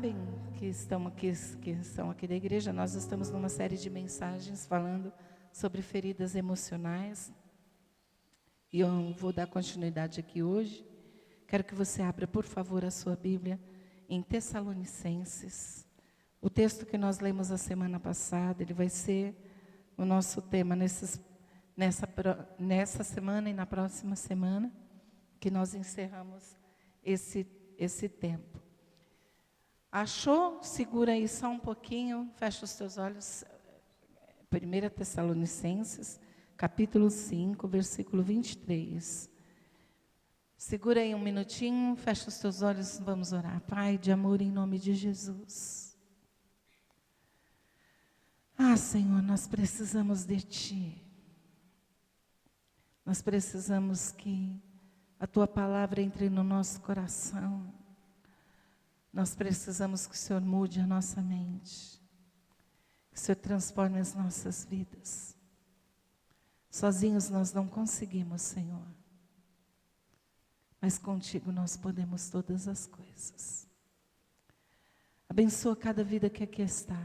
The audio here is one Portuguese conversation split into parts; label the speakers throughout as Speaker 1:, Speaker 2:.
Speaker 1: Sabem que estão aqui da igreja, nós estamos numa série de mensagens falando sobre feridas emocionais. E eu vou dar continuidade aqui hoje. Quero que você abra, por favor, a sua Bíblia em Tessalonicenses. O texto que nós lemos a semana passada, ele vai ser o nosso tema nessa semana e na próxima semana, que nós encerramos esse tempo. Achou? Segura aí só um pouquinho, fecha os teus olhos. 1 Tessalonicenses, capítulo 5, versículo 23. Segura aí um minutinho, fecha os teus olhos, vamos orar. Pai de amor, em nome de Jesus. Senhor, nós precisamos de Ti. Nós precisamos que a Tua palavra entre no nosso coração. Nós precisamos que o Senhor mude a nossa mente, que o Senhor transforme as nossas vidas. Sozinhos nós não conseguimos, Senhor, mas contigo nós podemos todas as coisas. Abençoa cada vida que aqui está.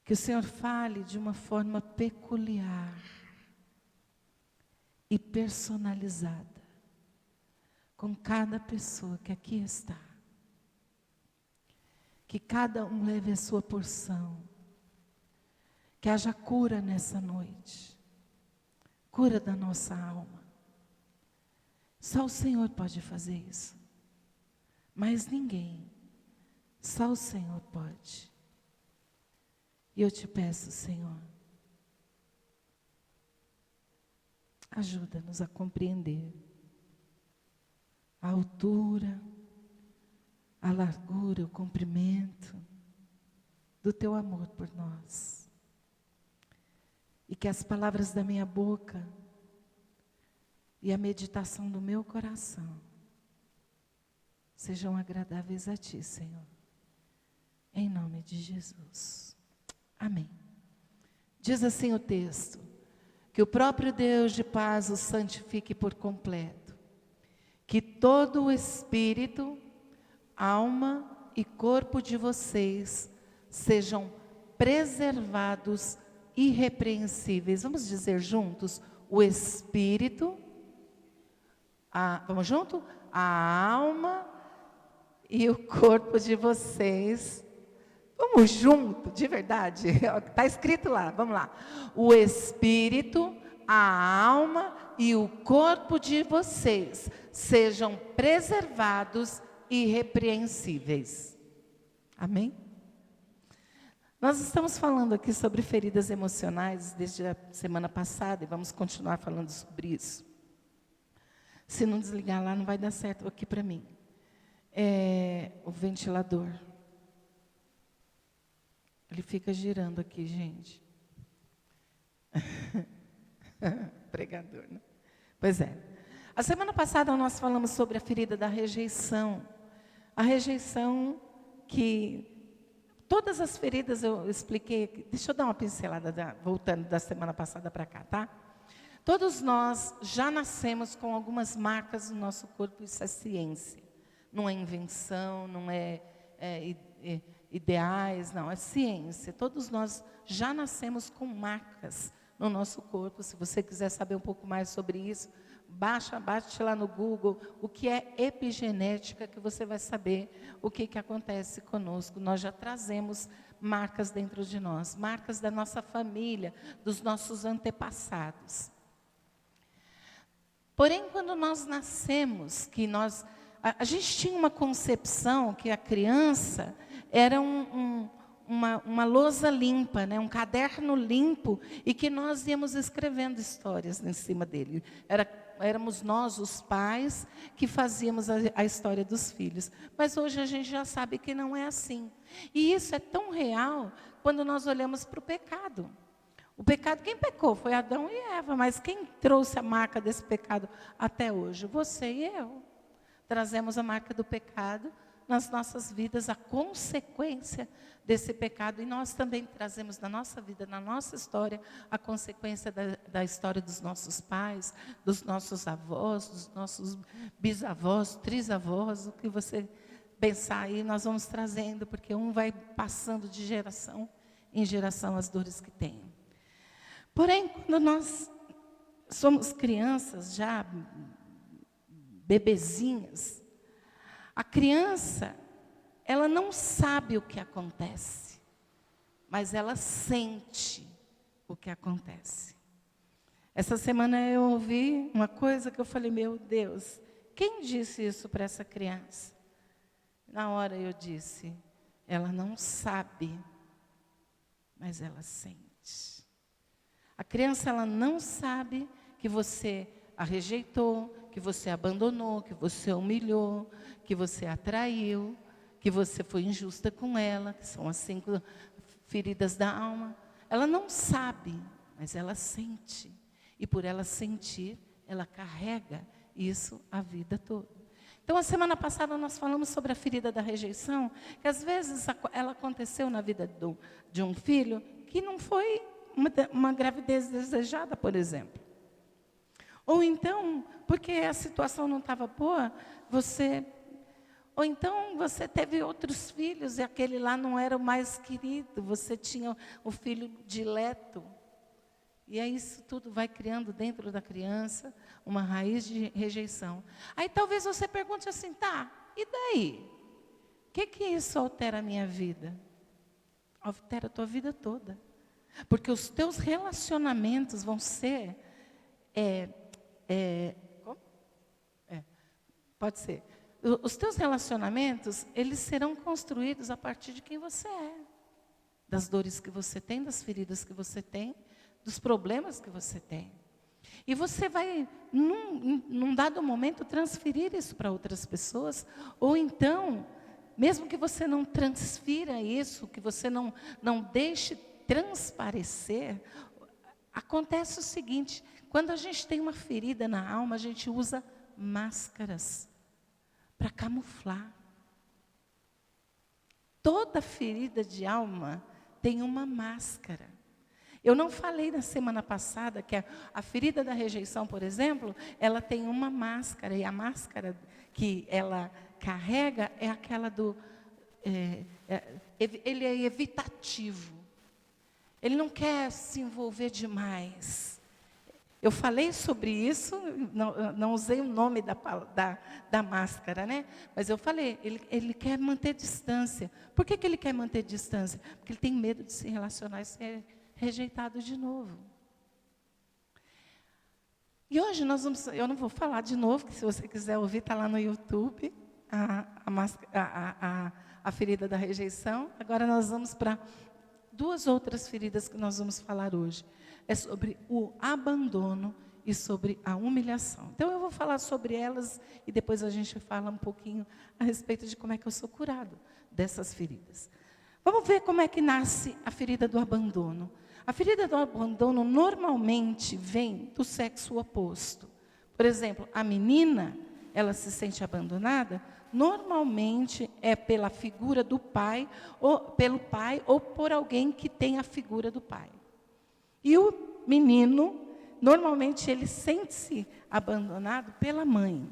Speaker 1: Que o Senhor fale de uma forma peculiar e personalizada com cada pessoa que aqui está. Que cada um leve a sua porção. Que haja cura nessa noite. Cura da nossa alma. Só o Senhor pode fazer isso. Mais ninguém. Só o Senhor pode. E eu te peço, Senhor, ajuda-nos a compreender a altura, a largura, o comprimento do Teu amor por nós. E que as palavras da minha boca e a meditação do meu coração sejam agradáveis a Ti, Senhor. Em nome de Jesus. Amém. Diz assim o texto: que o próprio Deus de paz os santifique por completo. Que todo o espírito, alma e corpo de vocês sejam preservados irrepreensíveis. Vamos dizer juntos? O espírito, vamos junto? A alma e o corpo de vocês. Vamos junto, de verdade. Está escrito lá, vamos lá. O espírito, a alma e o corpo de vocês sejam preservados e irrepreensíveis. Amém? Nós estamos falando aqui sobre feridas emocionais desde a semana passada e vamos continuar falando sobre isso. Se não desligar lá, não vai dar certo aqui para mim. O ventilador. Ele fica girando aqui, gente. Pregador, né? Pois é. A semana passada nós falamos sobre a ferida da rejeição. A rejeição que... Todas as feridas eu expliquei... Deixa eu dar uma pincelada, voltando da semana passada para cá, tá? Todos nós já nascemos com algumas marcas no nosso corpo, isso é ciência. Não é invenção, não é ideais, não, é ciência. Todos nós já nascemos com marcas no nosso corpo. Se você quiser saber um pouco mais sobre isso, bate lá no Google o que é epigenética, que você vai saber o que acontece conosco. Nós já trazemos marcas dentro de nós, marcas da nossa família, dos nossos antepassados. Porém, quando nós nascemos, a gente tinha uma concepção que a criança era uma lousa limpa, né? Um caderno limpo, e que nós íamos escrevendo histórias em cima dele. Éramos nós, os pais, que fazíamos a história dos filhos. Mas hoje a gente já sabe que não é assim. E isso é tão real quando nós olhamos para o pecado. O pecado, quem pecou? Foi Adão e Eva, mas quem trouxe a marca desse pecado até hoje? Você e eu. Trazemos a marca do pecado nas nossas vidas, a consequência desse pecado. E nós também trazemos na nossa vida, na nossa história, a consequência da história dos nossos pais, dos nossos avós, dos nossos bisavós, trisavós, o que você pensar aí, nós vamos trazendo, porque um vai passando de geração em geração as dores que tem. Porém, quando nós somos crianças, já bebezinhas, a criança, ela não sabe o que acontece, mas ela sente o que acontece. Essa semana eu ouvi uma coisa que eu falei, meu Deus, quem disse isso para essa criança? Na hora eu disse, ela não sabe, mas ela sente. A criança, ela não sabe que você a rejeitou, que você abandonou, que você humilhou, que você a traiu, que você foi injusta com ela, que são as 5 feridas da alma. Ela não sabe, mas ela sente. E por ela sentir, ela carrega isso a vida toda. Então, a semana passada nós falamos sobre a ferida da rejeição, que às vezes ela aconteceu na vida de um filho, que não foi uma gravidez desejada, por exemplo. Ou então, porque a situação não estava boa, ou então você teve outros filhos e aquele lá não era o mais querido, você tinha o filho dileto. E aí isso tudo vai criando dentro da criança uma raiz de rejeição. Aí talvez você pergunte assim, tá, e daí? O que isso altera a minha vida? Altera a tua vida toda. Porque os teus relacionamentos vão ser... pode ser. Os teus relacionamentos, eles serão construídos a partir de quem você é. Das dores que você tem, das feridas que você tem, dos problemas que você tem. E você vai, num dado momento, transferir isso para outras pessoas, ou então, mesmo que você não transfira isso, que você não deixe transparecer, acontece o seguinte, quando a gente tem uma ferida na alma, a gente usa máscaras para camuflar. Toda ferida de alma tem uma máscara. Eu não falei na semana passada que a ferida da rejeição, por exemplo, ela tem uma máscara, e a máscara que ela carrega é aquela ele é evitativo. Ele não quer se envolver demais. Eu falei sobre isso, não usei o nome da máscara, né? Mas eu falei, ele quer manter distância. Por que ele quer manter distância? Porque ele tem medo de se relacionar e ser rejeitado de novo. E hoje eu não vou falar de novo, que se você quiser ouvir, está lá no YouTube, a ferida da rejeição. Agora nós vamos para 2 outras feridas que nós vamos falar hoje. É sobre o abandono e sobre a humilhação. Então eu vou falar sobre elas e depois a gente fala um pouquinho a respeito de como é que eu sou curado dessas feridas. Vamos ver como é que nasce a ferida do abandono. A ferida do abandono normalmente vem do sexo oposto. Por exemplo, a menina, ela se sente abandonada, normalmente é pela figura do pai, ou pelo pai, ou por alguém que tem a figura do pai. E o menino, normalmente ele sente-se abandonado pela mãe.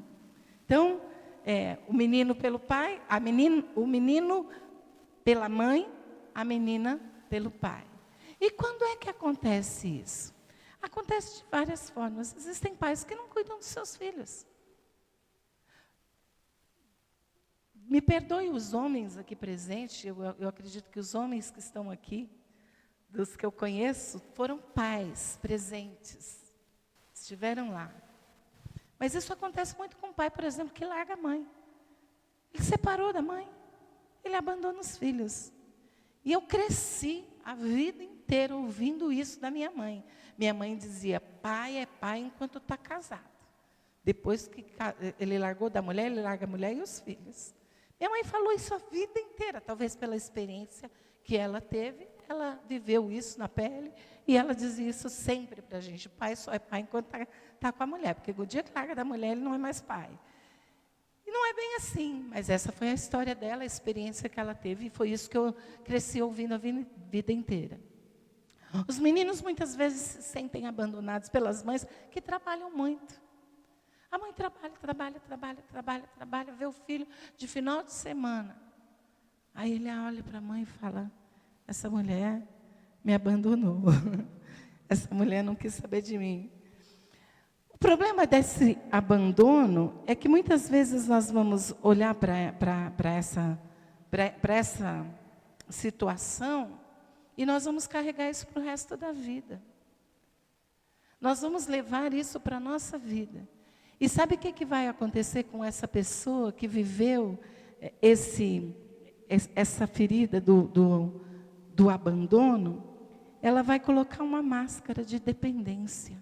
Speaker 1: Então, o menino pelo pai, o menino pela mãe, a menina pelo pai. E quando é que acontece isso? Acontece de várias formas. Existem pais que não cuidam dos seus filhos. Me perdoe os homens aqui presentes, eu acredito que os homens que estão aqui, dos que eu conheço, foram pais presentes, estiveram lá. Mas isso acontece muito com o pai, por exemplo, que larga a mãe. Ele separou da mãe, ele abandona os filhos. E eu cresci a vida inteira ouvindo isso da minha mãe. Minha mãe dizia, pai é pai enquanto está casado. Depois que ele largou da mulher, ele larga a mulher e os filhos. Minha mãe falou isso a vida inteira, talvez pela experiência que ela teve, ela viveu isso na pele, e ela dizia isso sempre para a gente, pai só é pai enquanto está com a mulher, porque o dia que larga da mulher, ele não é mais pai. E não é bem assim, mas essa foi a história dela, a experiência que ela teve, e foi isso que eu cresci ouvindo a vida inteira. Os meninos muitas vezes se sentem abandonados pelas mães que trabalham muito. A mãe trabalha, vê o filho de final de semana. Aí ele olha para a mãe e fala, essa mulher me abandonou. Essa mulher não quis saber de mim. O problema desse abandono é que muitas vezes nós vamos olhar para essa situação e nós vamos carregar isso para o resto da vida. Nós vamos levar isso para a nossa vida. E sabe o que vai acontecer com essa pessoa que viveu essa ferida do abandono? Ela vai colocar uma máscara de dependência.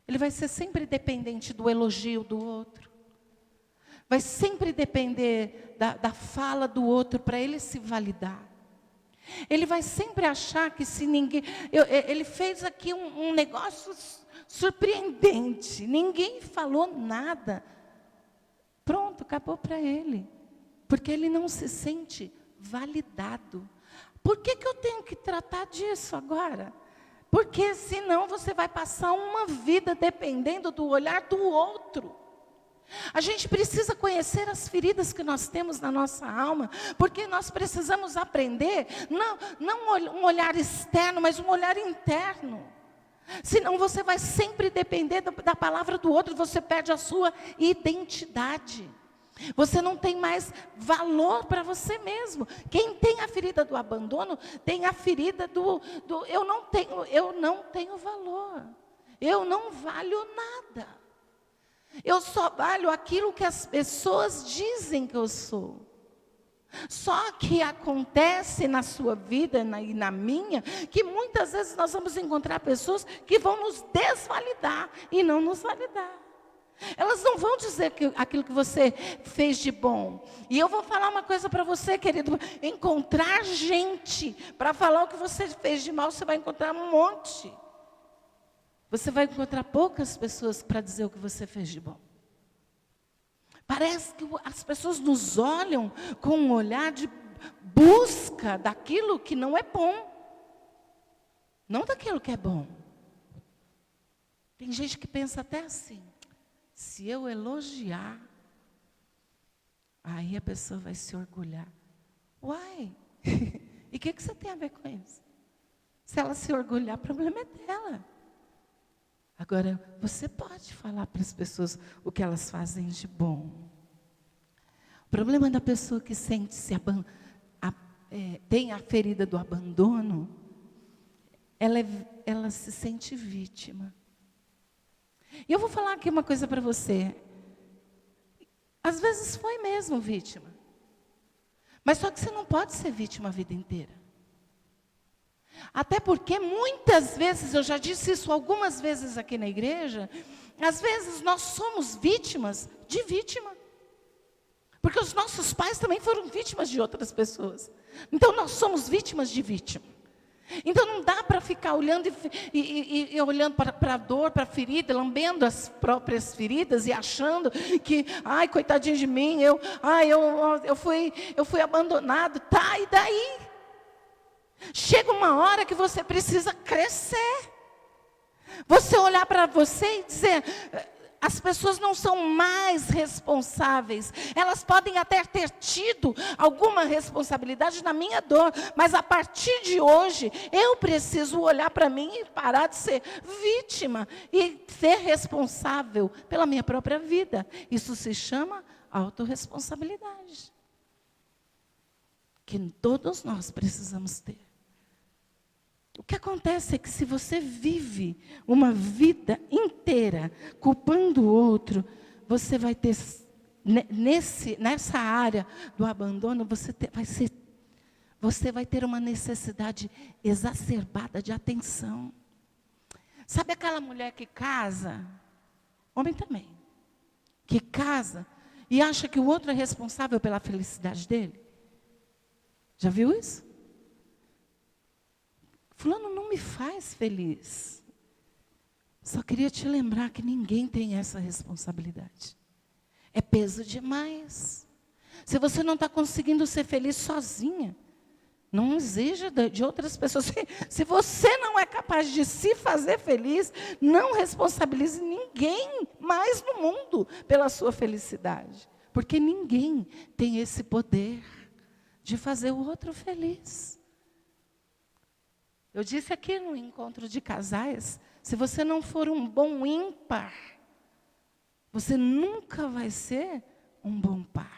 Speaker 1: Ele vai ser sempre dependente do elogio do outro. Vai sempre depender da fala do outro para ele se validar. Ele vai sempre achar que se ninguém... Ele fez aqui um negócio surpreendente. Ninguém falou nada. Pronto, acabou para ele. Porque ele não se sente validado. Por que eu tenho que tratar disso agora? Porque senão você vai passar uma vida dependendo do olhar do outro. A gente precisa conhecer as feridas que nós temos na nossa alma, porque nós precisamos aprender, não um olhar externo, mas um olhar interno. Senão você vai sempre depender da palavra do outro, você perde a sua identidade. Você não tem mais valor para você mesmo. Quem tem a ferida do abandono, tem a ferida do eu não tenho valor. Eu não valho nada. Eu só valho aquilo que as pessoas dizem que eu sou. Só que acontece na sua vida e na minha, que muitas vezes nós vamos encontrar pessoas que vão nos desvalidar e não nos validar. Elas não vão dizer aquilo que você fez de bom. E eu vou falar uma coisa para você, querido. Encontrar gente para falar o que você fez de mal, você vai encontrar um monte. Você vai encontrar poucas pessoas para dizer o que você fez de bom. Parece que as pessoas nos olham com um olhar de busca daquilo que não é bom. Não daquilo que é bom. Tem gente que pensa até assim. Se eu elogiar, aí a pessoa vai se orgulhar. Uai, e o que você tem a ver com isso? Se ela se orgulhar, o problema é dela. Agora, você pode falar para as pessoas o que elas fazem de bom. O problema da pessoa que tem a ferida do abandono, ela se sente vítima. E eu vou falar aqui uma coisa para você. Às vezes foi mesmo vítima. Mas só que você não pode ser vítima a vida inteira. Até porque muitas vezes, eu já disse isso algumas vezes aqui na igreja, às vezes nós somos vítimas de vítima. Porque os nossos pais também foram vítimas de outras pessoas. Então nós somos vítimas de vítima. Então não dá para ficar olhando e olhando para a dor, para a ferida, lambendo as próprias feridas e achando que, ai, coitadinho de mim, eu fui abandonado, tá, e daí? Chega uma hora que você precisa crescer. Você olhar para você e dizer, as pessoas não são mais responsáveis. Elas podem até ter tido alguma responsabilidade na minha dor, mas a partir de hoje, eu preciso olhar para mim e parar de ser vítima e ser responsável pela minha própria vida. Isso se chama autorresponsabilidade, que todos nós precisamos ter. O que acontece é que se você vive uma vida inteira culpando o outro, você vai ter, nessa área do abandono, você vai ter uma necessidade exacerbada de atenção. Sabe aquela mulher que casa, homem também, que casa e acha que o outro é responsável pela felicidade dele? Já viu isso? Fulano não me faz feliz. Só queria te lembrar que ninguém tem essa responsabilidade. É peso demais. Se você não está conseguindo ser feliz sozinha, Não exija de outras pessoas. Se você não é capaz de se fazer feliz, não responsabilize ninguém mais no mundo pela sua felicidade. Porque ninguém tem esse poder de fazer o outro feliz. Eu disse aqui no encontro de casais, se você não for um bom ímpar, você nunca vai ser um bom par.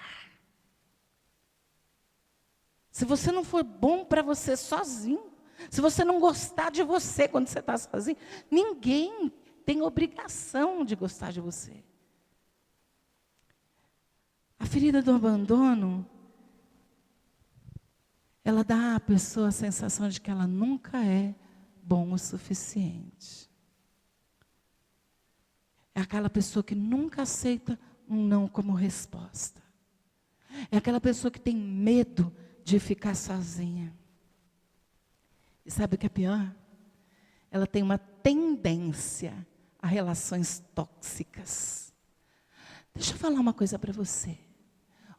Speaker 1: Se você não for bom para você sozinho, se você não gostar de você quando você está sozinho, ninguém tem obrigação de gostar de você. A ferida do abandono, ela dá à pessoa a sensação de que ela nunca é bom o suficiente. É aquela pessoa que nunca aceita um não como resposta. É aquela pessoa que tem medo de ficar sozinha. E sabe o que é pior? Ela tem uma tendência a relações tóxicas. Deixa eu falar uma coisa para você.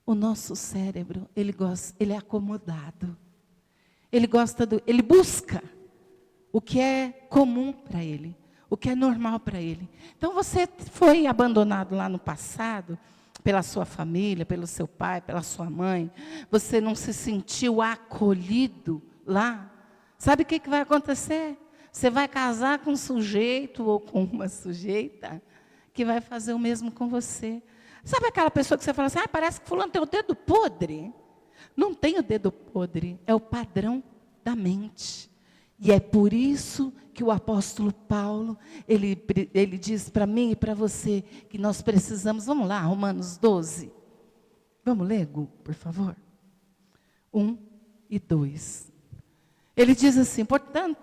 Speaker 1: O nosso cérebro, ele é acomodado. Ele busca o que é comum para ele, o que é normal para ele. Então você foi abandonado lá no passado, pela sua família, pelo seu pai, pela sua mãe, você não se sentiu acolhido lá, sabe o que vai acontecer? Você vai casar com um sujeito ou com uma sujeita que vai fazer o mesmo com você. Sabe aquela pessoa que você fala assim, parece que fulano tem o dedo podre? Não tem o dedo podre, é o padrão da mente. E é por isso que o apóstolo Paulo, ele diz para mim e para você, que nós precisamos, vamos lá, Romanos 12. Vamos ler, Gu, por favor? 1 e 2. Ele diz assim, portanto,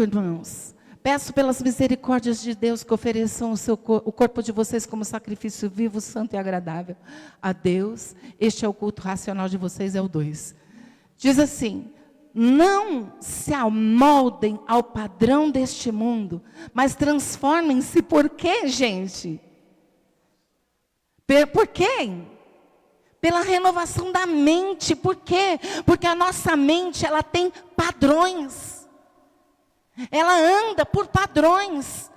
Speaker 1: irmãos, peço pelas misericórdias de Deus que ofereçam o corpo de vocês como sacrifício vivo, santo e agradável a Deus. Este é o culto racional de vocês, é o 2. Diz assim, não se amoldem ao padrão deste mundo, mas transformem-se. Por quê, gente? Por quê? Pela renovação da mente. Por quê? Porque a nossa mente, ela tem padrões. Ela anda por padrões.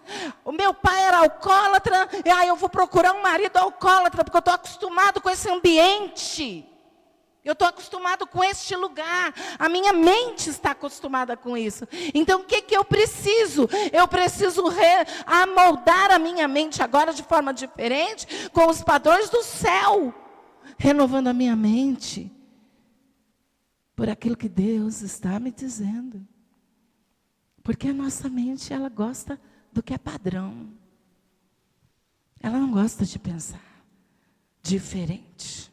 Speaker 1: O meu pai era alcoólatra, e aí eu vou procurar um marido alcoólatra, porque eu estou acostumado com esse ambiente. Eu estou acostumado com este lugar. A minha mente está acostumada com isso. Então, o que eu preciso? Eu preciso amoldar a minha mente agora de forma diferente, com os padrões do céu. Renovando a minha mente por aquilo que Deus está me dizendo. Porque a nossa mente, ela gosta do que é padrão. Ela não gosta de pensar diferente.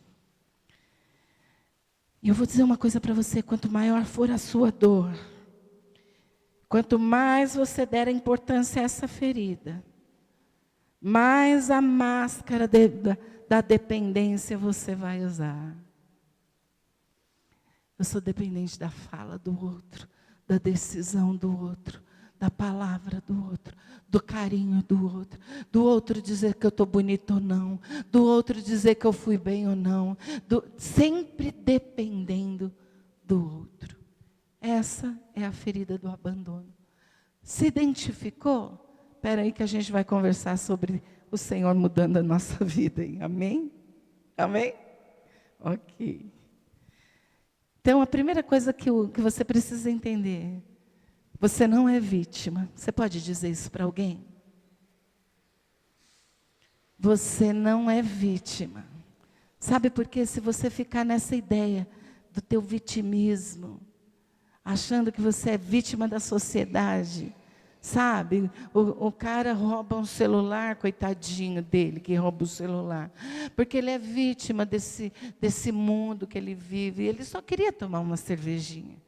Speaker 1: E eu vou dizer uma coisa para você, quanto maior for a sua dor, quanto mais você der a importância a essa ferida, mais a máscara da dependência você vai usar. Eu sou dependente da fala do outro, da decisão do outro, da palavra do outro, do carinho do outro dizer que eu estou bonito ou não, do outro dizer que eu fui bem ou não, sempre dependendo do outro. Essa é a ferida do abandono. Se identificou? Espera aí que a gente vai conversar sobre o Senhor mudando a nossa vida. Hein? Amém? Amém? Ok. Então, a primeira coisa que você precisa entender, você não é vítima. Você pode dizer isso para alguém? Você não é vítima. Sabe por quê? Se você ficar nessa ideia do teu vitimismo, achando que você é vítima da sociedade, sabe? O cara rouba um celular, coitadinho dele que rouba o celular. Porque ele é vítima desse mundo que ele vive. Ele só queria tomar uma cervejinha.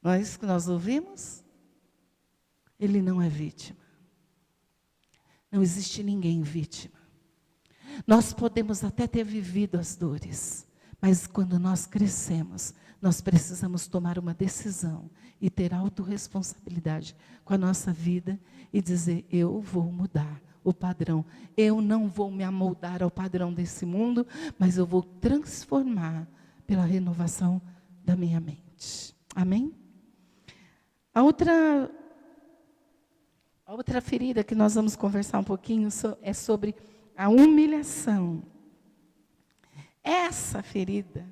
Speaker 1: Não é isso que nós ouvimos? Ele não é vítima. Não existe ninguém vítima. Nós podemos até ter vivido as dores, mas quando nós crescemos, nós precisamos tomar uma decisão e ter autorresponsabilidade com a nossa vida e dizer, eu vou mudar o padrão. Eu não vou me amoldar ao padrão desse mundo, mas eu vou transformar pela renovação da minha mente. Amém? A outra ferida que nós vamos conversar um pouquinho é sobre a humilhação. Essa ferida,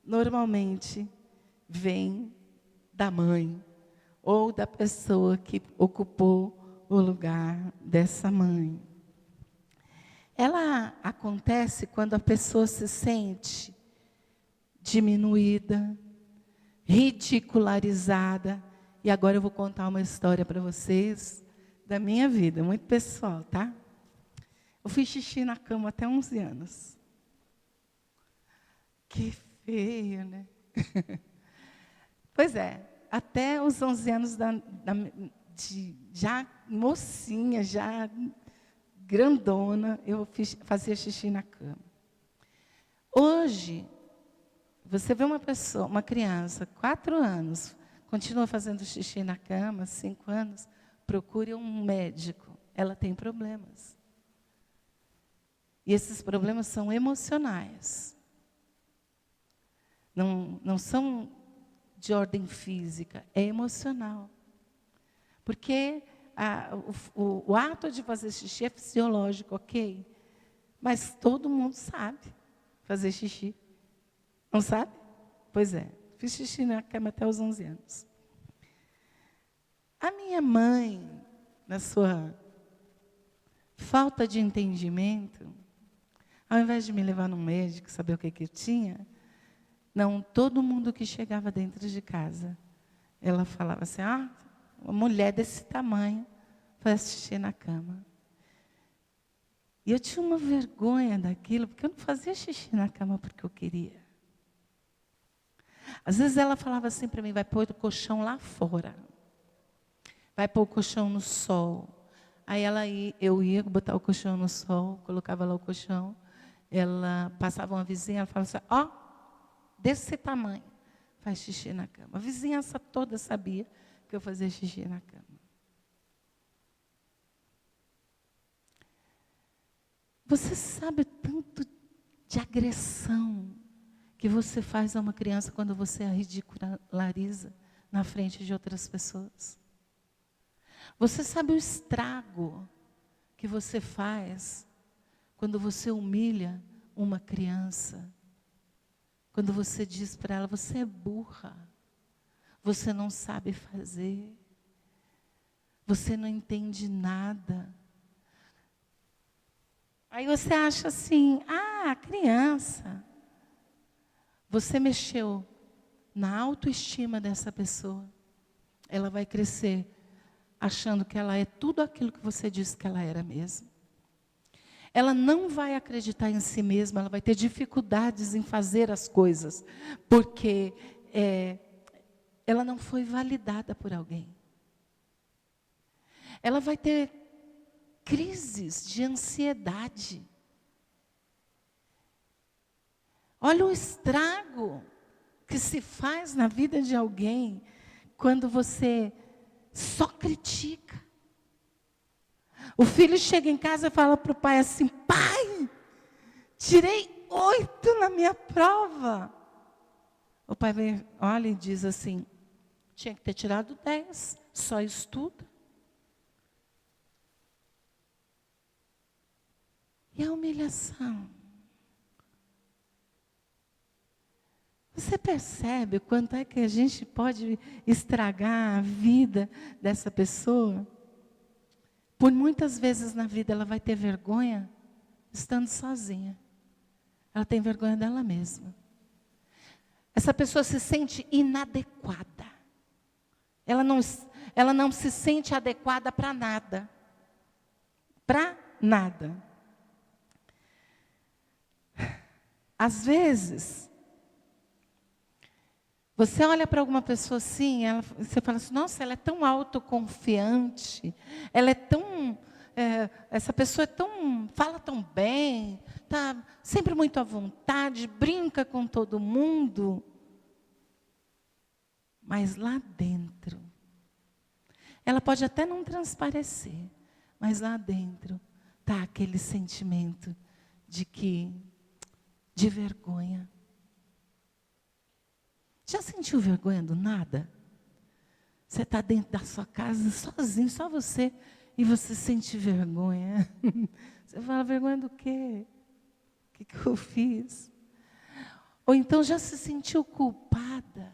Speaker 1: normalmente, vem da mãe ou da pessoa que ocupou o lugar dessa mãe. Ela acontece quando a pessoa se sente diminuída, ridicularizada. E agora eu vou contar uma história para vocês da minha vida, muito pessoal, tá? Eu fiz xixi na cama até 11 anos. Que feio, né? Pois é, até os 11 anos já mocinha, já grandona, eu fazia xixi na cama. Hoje, você vê uma pessoa, uma criança, 4 anos, continua fazendo xixi na cama, 5 anos, procure um médico. Ela tem problemas. E esses problemas são emocionais. Não são de ordem física, é emocional. Porque o ato de fazer xixi é fisiológico, ok? Mas todo mundo sabe fazer xixi. Não sabe? Pois é, fiz xixi na cama até os 11 anos. A minha mãe, na sua falta de entendimento, ao invés de me levar num médico, saber o que eu tinha, não, todo mundo que chegava dentro de casa, ela falava assim, uma mulher desse tamanho faz xixi na cama. E eu tinha uma vergonha daquilo, porque eu não fazia xixi na cama porque eu queria. Às vezes ela falava assim para mim, vai pôr o colchão lá fora. Vai pôr o colchão no sol. Aí eu ia botar o colchão no sol, colocava lá o colchão. Ela passava uma vizinha, ela falava assim, desse tamanho, faz xixi na cama. A vizinhança toda sabia que eu fazia xixi na cama. Você sabe o tanto de agressão que você faz a uma criança quando você a ridiculariza na frente de outras pessoas? Você sabe o estrago que você faz quando você humilha uma criança? Quando você diz para ela, você é burra, você não sabe fazer, você não entende nada. Aí você acha assim, criança. Você mexeu na autoestima dessa pessoa. Ela vai crescer achando que ela é tudo aquilo que você disse que ela era mesmo. Ela não vai acreditar em si mesma, ela vai ter dificuldades em fazer as coisas, porque ela não foi validada por alguém. Ela vai ter crises de ansiedade. Olha o estrago que se faz na vida de alguém quando você só critica. O filho chega em casa e fala para o pai assim, pai, tirei 8 na minha prova. O pai vem, olha e diz assim, tinha que ter tirado 10, só estuda. E a humilhação? Você percebe o quanto é que a gente pode estragar a vida dessa pessoa? Por muitas vezes na vida ela vai ter vergonha estando sozinha. Ela tem vergonha dela mesma. Essa pessoa se sente inadequada. Ela não se sente adequada para nada. Para nada. Às vezes, você olha para alguma pessoa assim, você fala assim, nossa, ela é tão autoconfiante, ela é tão, essa pessoa fala tão bem, está sempre muito à vontade, brinca com todo mundo. Mas lá dentro, ela pode até não transparecer, mas lá dentro está aquele sentimento de vergonha. Já sentiu vergonha do nada? Você está dentro da sua casa, sozinho, só você, e você sente vergonha. Você fala, vergonha do quê? O que eu fiz? Ou então já se sentiu culpada?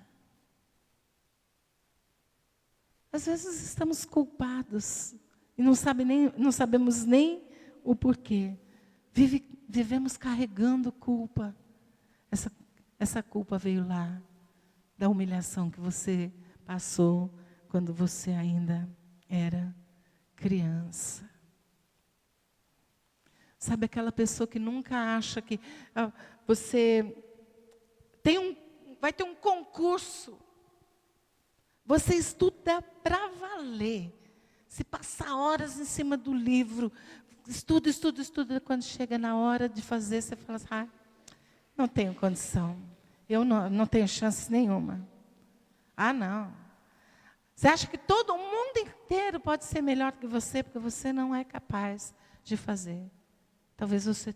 Speaker 1: Às vezes estamos culpados e não sabemos nem o porquê. Vivemos carregando culpa. Essa culpa veio lá da humilhação que você passou quando você ainda era criança. Sabe aquela pessoa que nunca acha que você vai ter um concurso. Você estuda para valer. Se passar horas em cima do livro, estuda. Quando chega na hora de fazer, você fala assim, não tenho condição. Eu não tenho chance nenhuma. Não. Você acha que todo mundo inteiro pode ser melhor que você, porque você não é capaz de fazer. Talvez você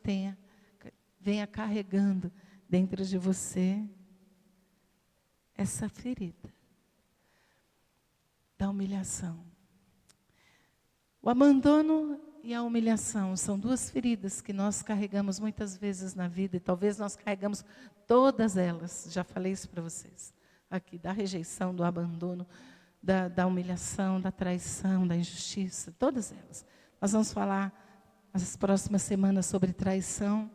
Speaker 1: venha carregando dentro de você essa ferida da humilhação. O abandono e a humilhação são duas feridas que nós carregamos muitas vezes na vida, e talvez nós carregamos todas elas. Já falei isso para vocês aqui, da rejeição, do abandono, da humilhação, da traição, da injustiça, todas elas. Nós vamos falar nas próximas semanas sobre traição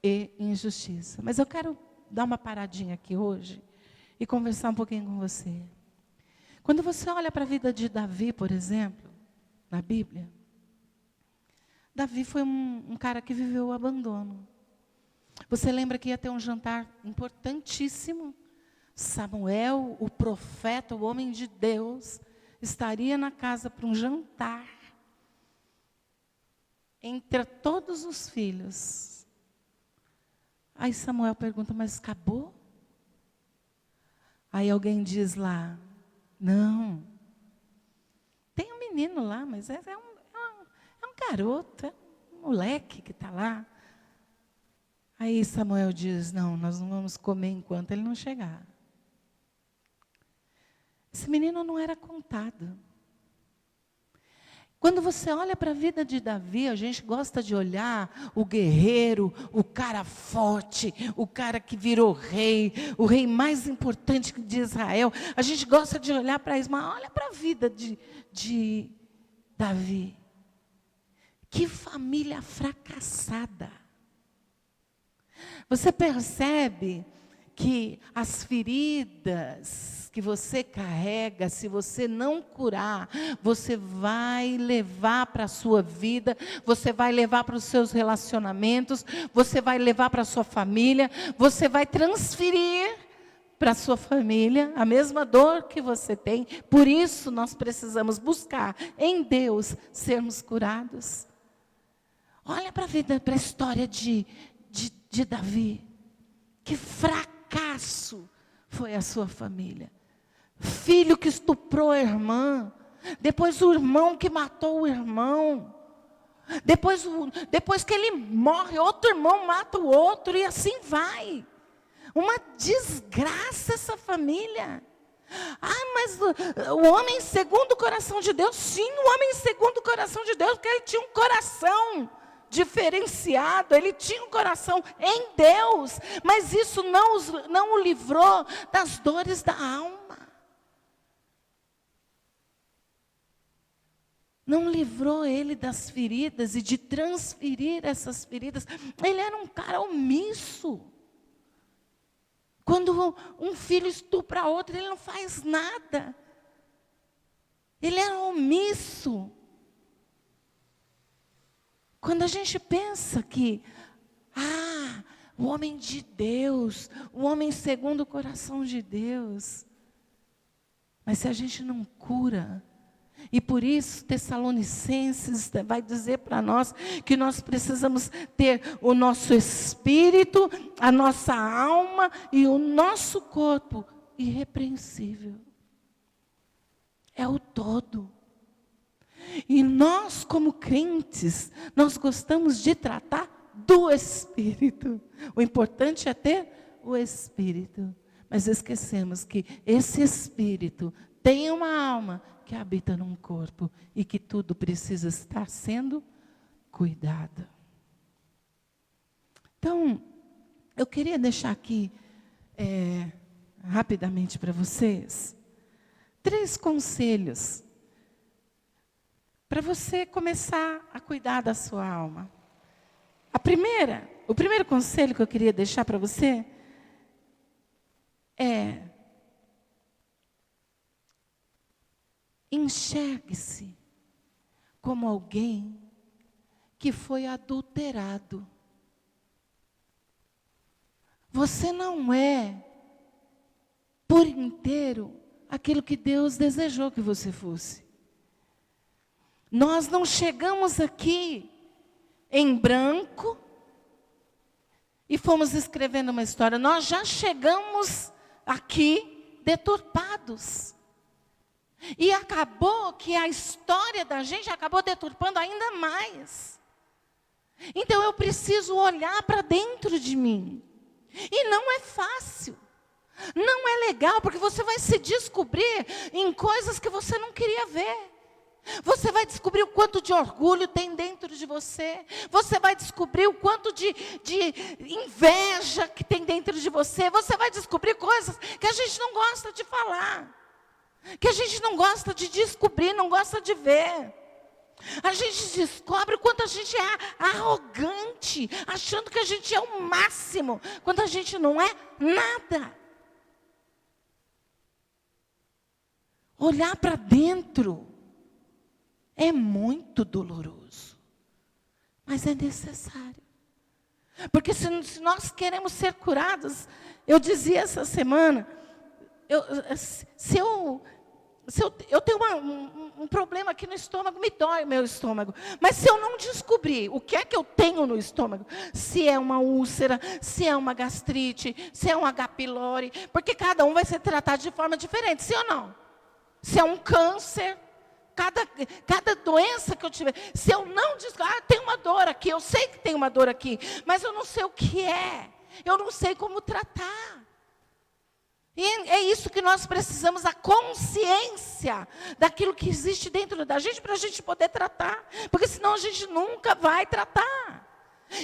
Speaker 1: e injustiça. Mas eu quero dar uma paradinha aqui hoje e conversar um pouquinho com você. Quando você olha para a vida de Davi, por exemplo, na Bíblia, Davi foi um cara que viveu o abandono. Você lembra que ia ter um jantar importantíssimo? Samuel, o profeta, o homem de Deus, estaria na casa para um jantar. Entre todos os filhos. Aí Samuel pergunta, mas acabou? Aí alguém diz lá, não. Tem um menino lá, mas é um garoto, é um moleque que está lá. Aí Samuel diz, não, nós não vamos comer enquanto ele não chegar. Esse menino não era contado. Quando você olha para a vida de Davi, a gente gosta de olhar o guerreiro, o cara forte, o cara que virou rei, o rei mais importante de Israel. A gente gosta de olhar para isso, mas olha para a vida de Davi. Que família fracassada. Você percebe que as feridas que você carrega, se você não curar, você vai levar para a sua vida, você vai levar para os seus relacionamentos, você vai levar para a sua família, você vai transferir para a sua família a mesma dor que você tem. Por isso nós precisamos buscar em Deus sermos curados. Olha para a vida, para a história de Davi. Que fracasso foi a sua família. Filho que estuprou a irmã. Depois o irmão que matou o irmão. Depois que ele morre, outro irmão mata o outro. E assim vai. Uma desgraça essa família. Mas o homem segundo o coração de Deus. Sim, o homem segundo o coração de Deus. Porque ele tinha um coração diferenciado, ele tinha um coração em Deus, mas isso não o livrou das dores da alma. Não livrou ele das feridas e de transferir essas feridas. Ele era um cara omisso. Quando um filho estupra outro, ele não faz nada. Ele era omisso. Quando a gente pensa que, o homem de Deus, o homem segundo o coração de Deus. Mas se a gente não cura, e por isso Tessalonicenses vai dizer para nós que nós precisamos ter o nosso espírito, a nossa alma e o nosso corpo irrepreensível. É o todo. E nós, como crentes, nós gostamos de tratar do Espírito. O importante é ter o Espírito. mas esquecemos que esse espírito tem uma alma que habita num corpo e que tudo precisa estar sendo cuidado. Então, eu queria deixar aqui rapidamente para vocês 3 conselhos para você começar a cuidar da sua alma. O primeiro conselho que eu queria deixar para você é: enxergue-se como alguém que foi adulterado. Você não é por inteiro aquilo que Deus desejou que você fosse. Nós não chegamos aqui em branco e fomos escrevendo uma história. Nós já chegamos aqui deturpados. E acabou que a história da gente acabou deturpando ainda mais. Então eu preciso olhar para dentro de mim. E não é fácil. Não é legal, porque você vai se descobrir em coisas que você não queria ver. Você vai descobrir o quanto de orgulho tem dentro de você. Você vai descobrir o quanto de inveja que tem dentro de você. Você vai descobrir coisas que a gente não gosta de falar. Que a gente não gosta de descobrir, não gosta de ver. A gente descobre o quanto a gente é arrogante, achando que a gente é o máximo, quando a gente não é nada. Olhar para dentro é muito doloroso, mas é necessário. Porque se nós queremos ser curados, eu dizia essa semana, eu tenho um problema aqui no estômago, me dói o meu estômago. Mas se eu não descobrir o que é que eu tenho no estômago, se é uma úlcera, se é uma gastrite, se é um H. pylori, porque cada um vai ser tratado de forma diferente, sim ou não? Se é um câncer, cada doença que eu tiver, se eu não descobrir, tem uma dor aqui, eu sei que tem uma dor aqui, mas eu não sei o que é, eu não sei como tratar. E é isso que nós precisamos, a consciência daquilo que existe dentro da gente, para a gente poder tratar. Porque senão a gente nunca vai tratar.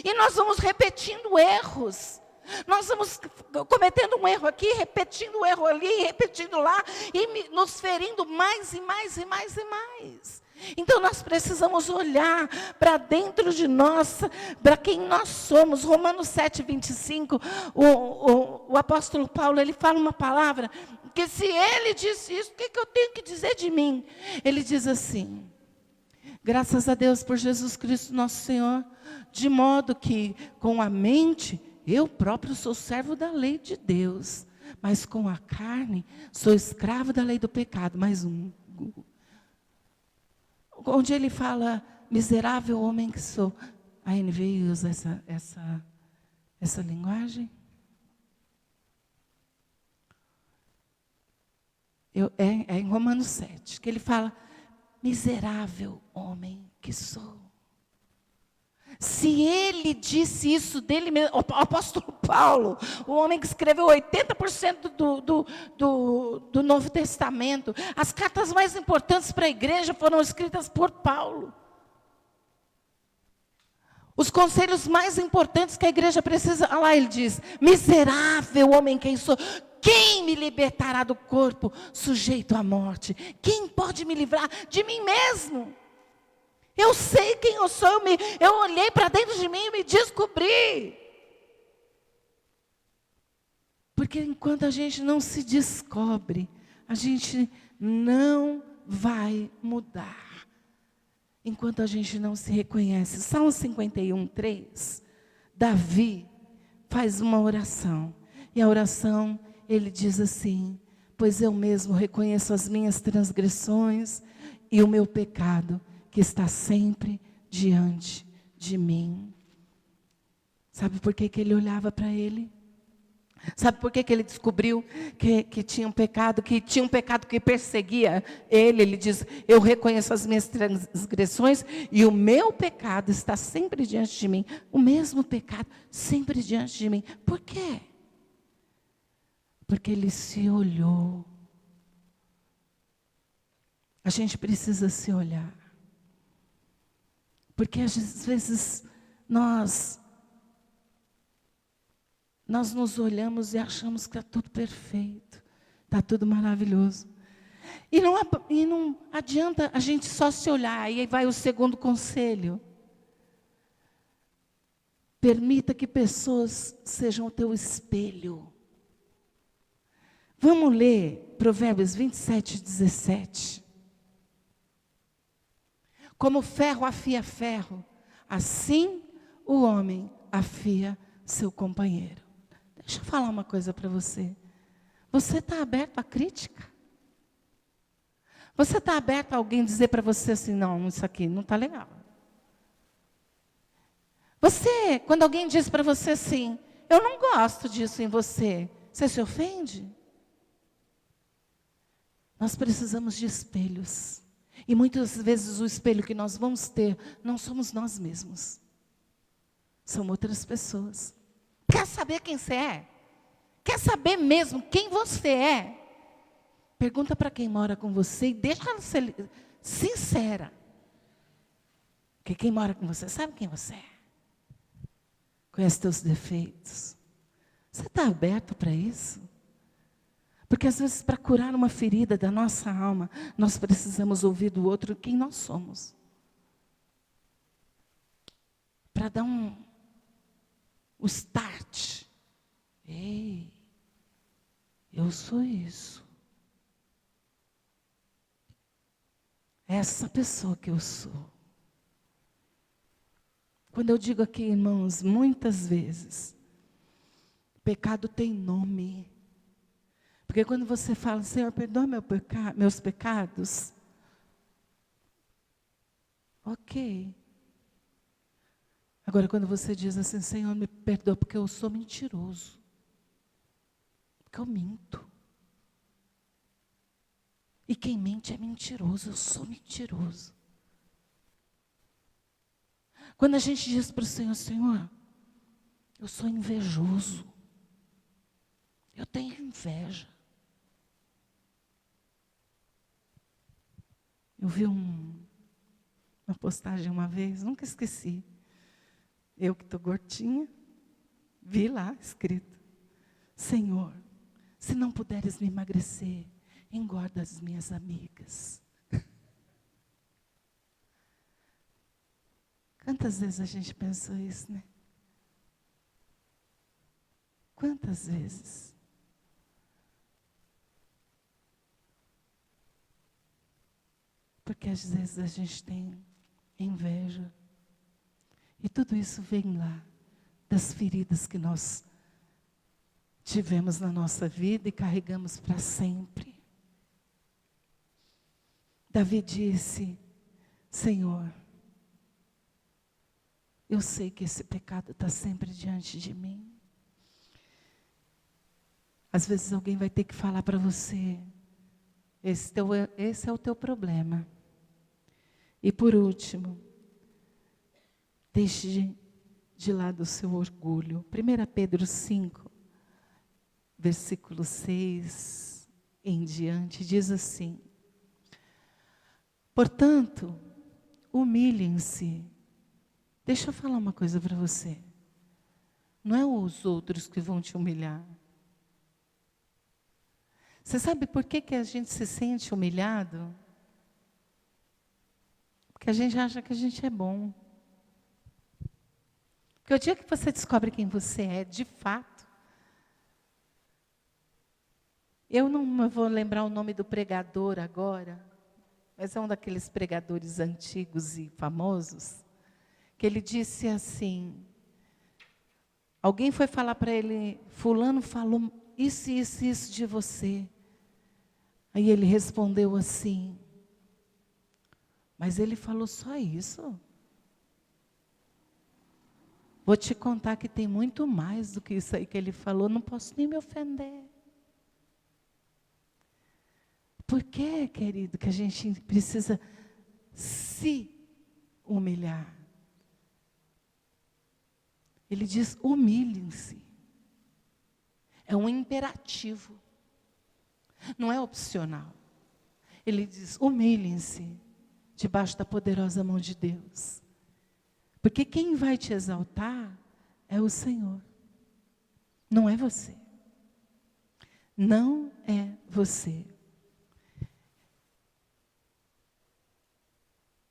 Speaker 1: E nós vamos repetindo erros. Nós vamos cometendo um erro aqui, repetindo um erro ali, repetindo lá, e nos ferindo mais e mais e mais e mais. Então nós precisamos olhar para dentro de nós, para quem nós somos. Romanos 7:25, o apóstolo Paulo, ele fala uma palavra, que se ele disse isso, o que eu tenho que dizer de mim? Ele diz assim: graças a Deus por Jesus Cristo nosso Senhor, de modo que com a mente, eu próprio sou servo da lei de Deus, mas com a carne, sou escravo da lei do pecado. Onde ele fala, miserável homem que sou. A NVI usa essa linguagem. É em Romanos 7, que ele fala, miserável homem que sou. Se ele disse isso dele mesmo, o apóstolo Paulo, o homem que escreveu 80% do Novo Testamento, as cartas mais importantes para a igreja foram escritas por Paulo. Os conselhos mais importantes que a igreja precisa, olha lá ele diz, miserável homem quem sou, quem me libertará do corpo sujeito à morte? Quem pode me livrar de mim mesmo? Eu sei quem eu sou, eu olhei para dentro de mim e me descobri. Porque enquanto a gente não se descobre, a gente não vai mudar. Enquanto a gente não se reconhece. Salmo 51:3, Davi faz uma oração. E a oração, ele diz assim, pois eu mesmo reconheço as minhas transgressões e o meu pecado, que está sempre diante de mim. Sabe por que ele olhava para ele? Sabe por que ele descobriu que tinha um pecado, que perseguia ele? Ele diz, eu reconheço as minhas transgressões e o meu pecado está sempre diante de mim. O mesmo pecado sempre diante de mim. Por quê? Porque ele se olhou. A gente precisa se olhar. Porque às vezes nós nos olhamos e achamos que está tudo perfeito, está tudo maravilhoso. E não adianta a gente só se olhar. Aí vai o segundo conselho. Permita que pessoas sejam o teu espelho. Vamos ler Provérbios 27:17. Como ferro afia ferro, assim o homem afia seu companheiro. Deixa eu falar uma coisa para você. Você está aberto à crítica? Você está aberto a alguém dizer para você assim, não, isso aqui não está legal. Você, quando alguém diz para você assim, eu não gosto disso em você, você se ofende? Nós precisamos de espelhos. E muitas vezes o espelho que nós vamos ter, não somos nós mesmos. São outras pessoas. Quer saber quem você é? Quer saber mesmo quem você é? Pergunta para quem mora com você e deixa ela ser sincera. Porque quem mora com você sabe quem você é. Conhece teus defeitos. Você está aberto para isso? Porque às vezes para curar uma ferida da nossa alma, nós precisamos ouvir do outro quem nós somos. Para dar o start. Ei, eu sou isso. Essa pessoa que eu sou. Quando eu digo aqui, irmãos, muitas vezes, pecado tem nome. Porque quando você fala, Senhor, perdoa meus pecados. Ok. Agora, quando você diz assim, Senhor, me perdoa porque eu sou mentiroso. Porque eu minto. E quem mente é mentiroso, eu sou mentiroso. Quando a gente diz para o Senhor, Senhor, eu sou invejoso. Eu tenho inveja. Eu vi uma postagem uma vez, nunca esqueci. Eu que estou gordinha, vi lá escrito, Senhor, se não puderes me emagrecer, engorda as minhas amigas. Quantas vezes a gente pensou isso, né? Quantas vezes? Porque às vezes a gente tem inveja. E tudo isso vem lá, das feridas que nós tivemos na nossa vida e carregamos para sempre. Davi disse, Senhor, eu sei que esse pecado está sempre diante de mim. Às vezes alguém vai ter que falar para você, esse é o teu problema. E por último, deixe de lado o seu orgulho. 1 Pedro 5, versículo 6 em diante, diz assim, portanto, humilhem-se. Deixa eu falar uma coisa para você. Não é os outros que vão te humilhar. Você sabe por que a gente se sente humilhado? Porque a gente acha que a gente é bom. Porque o dia que você descobre quem você é, de fato. Eu não vou lembrar o nome do pregador agora, mas é um daqueles pregadores antigos e famosos, que ele disse assim, alguém foi falar para ele, fulano falou isso de você. Aí ele respondeu assim, mas ele falou só isso? Vou te contar que tem muito mais do que isso aí que ele falou, não posso nem me ofender. Por que, querido, que a gente precisa se humilhar? Ele diz, humilhem-se. É um imperativo. Não é opcional. Ele diz, humilhem-se debaixo da poderosa mão de Deus. Porque quem vai te exaltar é o Senhor. Não é você. Não é você.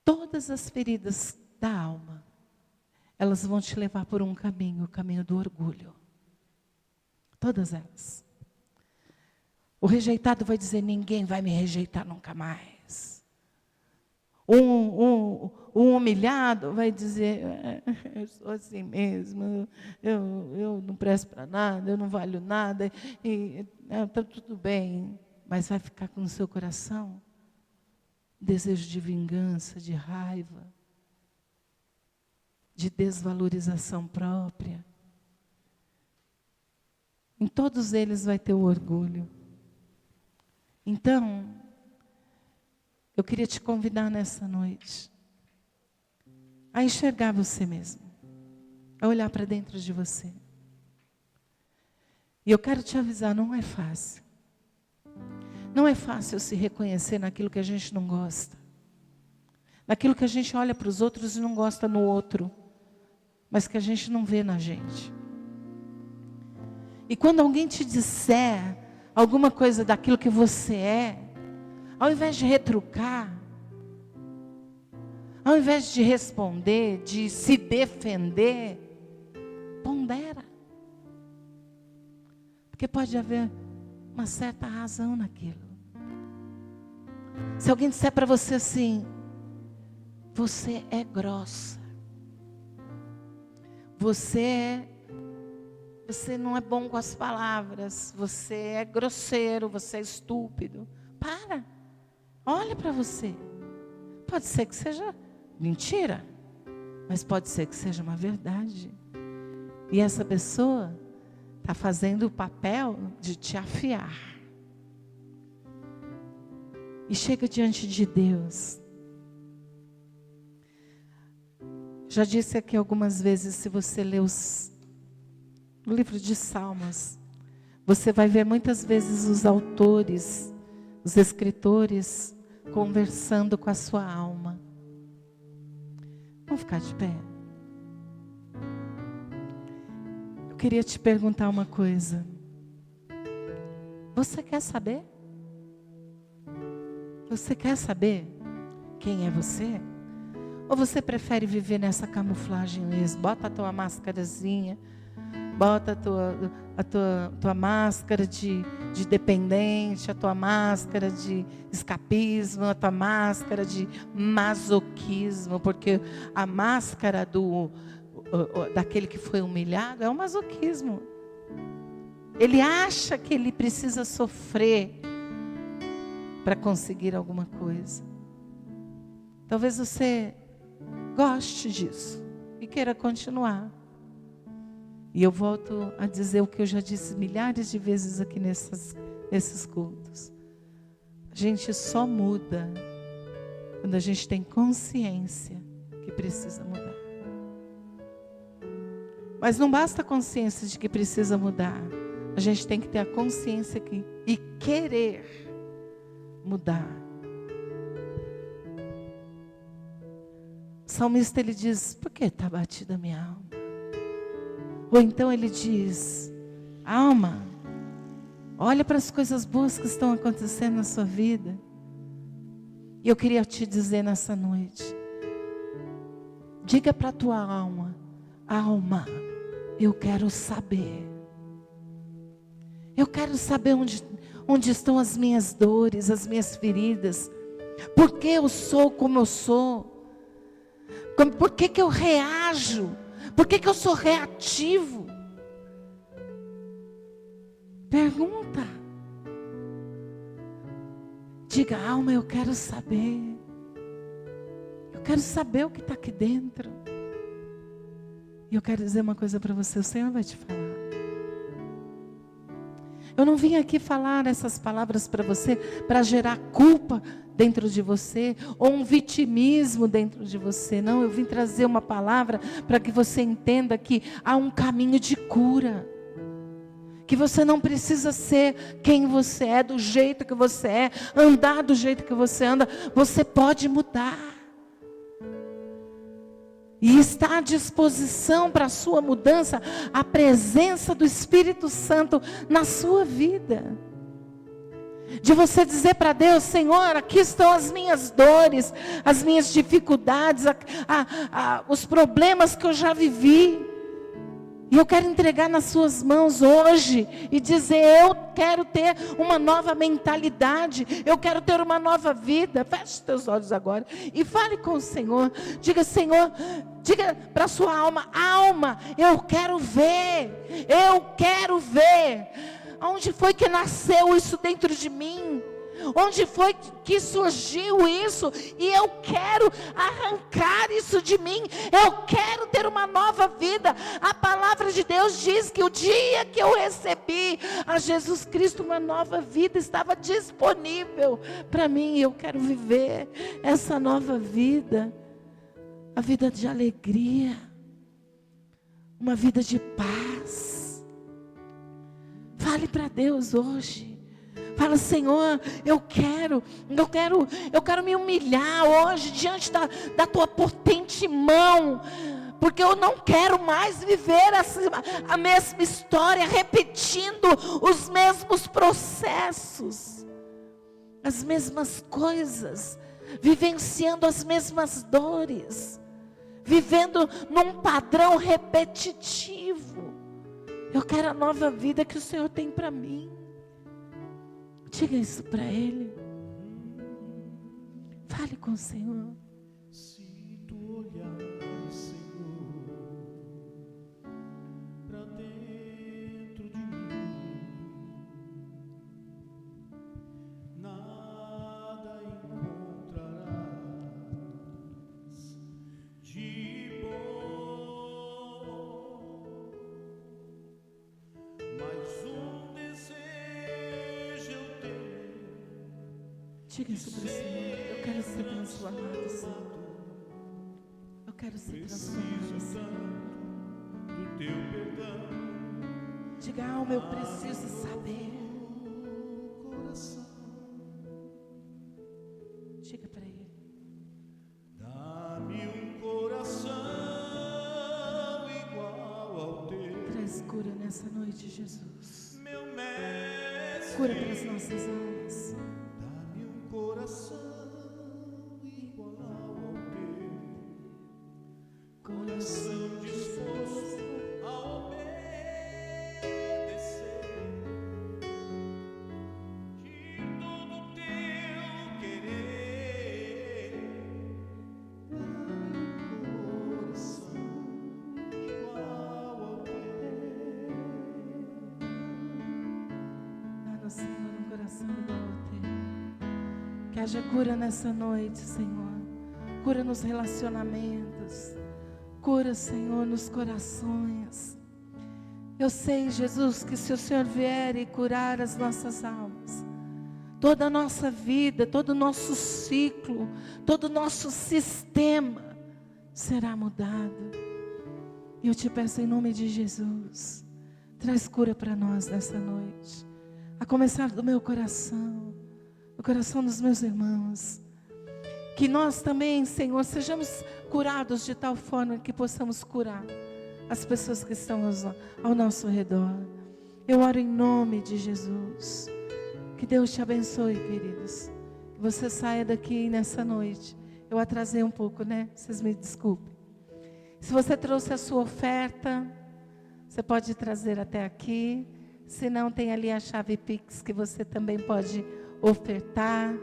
Speaker 1: Todas as feridas da alma, elas vão te levar por um caminho, o caminho do orgulho. Todas elas. O rejeitado vai dizer, ninguém vai me rejeitar nunca mais. O humilhado vai dizer, eu sou assim mesmo, eu não presto para nada, eu não valho nada, está tudo bem. Mas vai ficar com o seu coração desejo de vingança, de raiva, de desvalorização própria. Em todos eles vai ter o orgulho. Então, eu queria te convidar nessa noite a enxergar você mesmo, a olhar para dentro de você. E eu quero te avisar, não é fácil. Não é fácil se reconhecer naquilo que a gente não gosta. Naquilo que a gente olha para os outros e não gosta no outro, mas que a gente não vê na gente. E quando alguém te disser alguma coisa daquilo que você é, ao invés de retrucar, ao invés de responder, de se defender, pondera. Porque pode haver uma certa razão naquilo. Se alguém disser para você assim, você é grossa, você não é bom com as palavras, você é grosseiro, você é estúpido. Para, olha para você. Pode ser que seja mentira, mas pode ser que seja uma verdade. E essa pessoa está fazendo o papel de te afiar. E chega diante de Deus. Já disse aqui algumas vezes, se você ler o livro de Salmos, você vai ver muitas vezes os autores, os escritores, conversando com a sua alma. Vamos ficar de pé. Eu queria te perguntar uma coisa. Você quer saber? Você quer saber quem é você? Ou você prefere viver nessa camuflagem mesmo? Bota a tua máscarazinha, bota a tua máscara de dependente, a tua máscara de escapismo, a tua máscara de masoquismo, porque a máscara daquele que foi humilhado é o masoquismo. Ele acha que ele precisa sofrer para conseguir alguma coisa. Talvez você goste disso e queira continuar. E eu volto a dizer o que eu já disse milhares de vezes aqui nesses cultos. A gente só muda quando a gente tem consciência que precisa mudar. Mas não basta a consciência de que precisa mudar. A gente tem que ter a consciência e querer mudar. O salmista, ele diz, por que está batida a minha alma? Ou então ele diz, alma, olha para as coisas boas que estão acontecendo na sua vida. E eu queria te dizer nessa noite, diga para a tua alma, alma, eu quero saber. Eu quero saber onde estão as minhas dores, as minhas feridas. Por que eu sou como eu sou? Por que eu reajo? Por que eu sou reativo? Pergunta. Diga, alma, eu quero saber. Eu quero saber o que está aqui dentro. E eu quero dizer uma coisa para você, o Senhor vai te falar. Eu não vim aqui falar essas palavras para você para gerar culpa dentro de você ou um vitimismo dentro de você. Não, eu vim trazer uma palavra para que você entenda que há um caminho de cura. que você não precisa ser quem você é, do jeito que você é, andar do jeito que você anda, você pode mudar. E está à disposição para a sua mudança a presença do Espírito Santo na sua vida. De você dizer para Deus: Senhor, aqui estão as minhas dores, as minhas dificuldades, os problemas que eu já vivi. E eu quero entregar nas suas mãos hoje e dizer: eu quero ter uma nova mentalidade, eu quero ter uma nova vida. Feche os teus olhos agora e fale com o Senhor. Diga: Senhor, diga para a sua alma: alma, eu quero ver. Onde foi que nasceu isso dentro de mim? Onde foi que surgiu isso? E eu quero arrancar isso de mim. Eu quero ter uma nova vida. A palavra de Deus diz que o dia que eu recebi a Jesus Cristo, uma nova vida estava disponível para mim. Eu quero viver essa nova vida. A vida de alegria. Uma vida de paz. Fale para Deus hoje. Fala: Senhor, eu quero me humilhar hoje diante da tua potente mão, porque eu não quero mais viver a mesma história, repetindo os mesmos processos, as mesmas coisas, vivenciando as mesmas dores, vivendo num padrão repetitivo. Eu quero a nova vida que o Senhor tem para mim. Diga isso para Ele. Fale com o Senhor.
Speaker 2: Se tu olhar, Senhor, para dentro de mim, nada encontrarás de bom, mas um desejo eu tenho.
Speaker 1: Diga isso para o Senhor. Eu quero ser transformado, Senhor. Eu quero ser transformado, Senhor.
Speaker 2: Do teu perdão,
Speaker 1: Diga: alma, eu preciso saber.
Speaker 2: coração,
Speaker 1: Diga para Ele.
Speaker 2: dá-me um coração igual ao teu,
Speaker 1: Traz cura nessa noite, Jesus.
Speaker 2: meu mestre.
Speaker 1: Cura para as nossas almas.
Speaker 2: Dá-me um coração igual ao teu, coração disposto a obedecer de todo o teu querer. Dá-me um coração igual ao teu.
Speaker 1: Dá-nos, Senhor, um coração igual ao teu. Que haja cura nessa noite, Senhor. Cura nos relacionamentos. Cura, Senhor, nos corações. Eu sei, Jesus, que se o Senhor vier e curar as nossas almas, toda a nossa vida, todo o nosso ciclo, todo o nosso sistema será mudado. E eu te peço em nome de Jesus, traz cura para nós nessa noite. A começar do meu coração, do coração dos meus irmãos. Que nós também, Senhor, sejamos curados de tal forma que possamos curar as pessoas que estão ao nosso redor. Eu oro em nome de Jesus. Que Deus te abençoe, queridos. Que você saia daqui nessa noite. Eu atrasei um pouco, né? Vocês me desculpem. Se você trouxe a sua oferta, você pode trazer até aqui. Se não, tem ali a chave Pix que você também pode ofertar.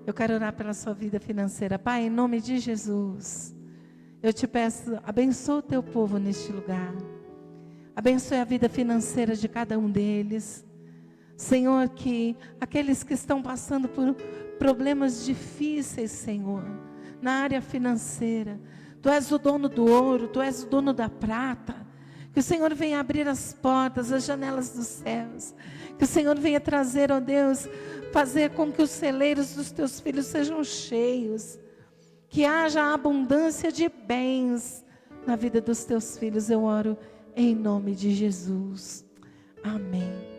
Speaker 1: Eu quero orar pela sua vida financeira. Pai, em nome de Jesus, eu te peço, abençoa o teu povo neste lugar. Abençoe a vida financeira de cada um deles. Senhor, que aqueles que estão passando por problemas difíceis, Senhor, na área financeira, Tu és o dono do ouro, Tu és o dono da prata. Que o Senhor venha abrir as portas, as janelas dos céus. Que o Senhor venha trazer, ó Deus, fazer com que os celeiros dos Teus filhos sejam cheios. Que haja abundância de bens na vida dos Teus filhos. Eu oro em nome de Jesus. Amém.